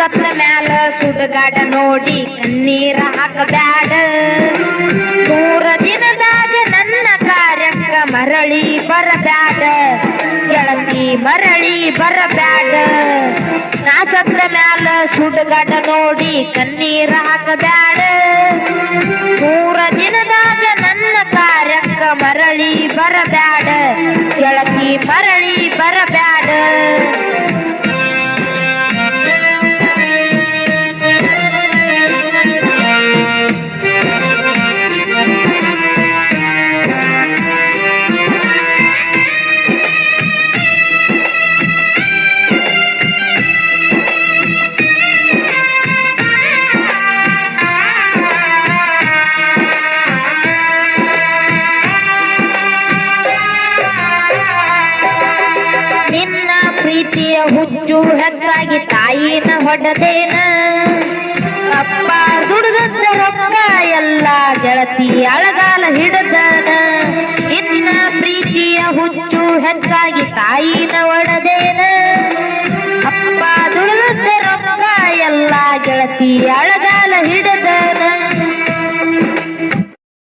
ಸತ್ತ ಮ್ಯಾಲ ಸುಡುಗಾಡ ನೋಡಿ ಕಣ್ಣೀರ ಹಾಕಬ್ಯಾಡ. 3 ದಿನದಾಗ ನನ್ನ ಕಾರ್ಯಕ್ಕ ಮರಳಿ ಬರಬ್ಯಾಡ ಗೆಳತಿ, ಮರಳಿ ಬರಬ್ಯಾಡ. ನಾ ಸತ್ತ ಮ್ಯಾಲ ಸುಡುಗಾಡ ನೋಡಿ ಕಣ್ಣೀರ ಹಾಕಬ್ಯಾಡ. 3 ದಿನದಾಗ ನನ್ನ ಕಾರ್ಯಕ್ಕ ಮರಳಿ ಬರಬ್ಯಾಡ ಗೆಳತಿ, ಮರಳಿ ಬರಬ್ಯಾಡ. ಪ್ರೀತಿಯ ಹುಚ್ಚು ಹೆಚ್ಚಾಗಿ ತಾಯಿನ ಹೊಡೆದೇನ. ಅಪ್ಪ ದುಡ್ದದ್ದ ರೊಕ್ಕ ಎಲ್ಲ ಗೆಳತಿ ಅಳಗಾಲ ಹಿಡದನ.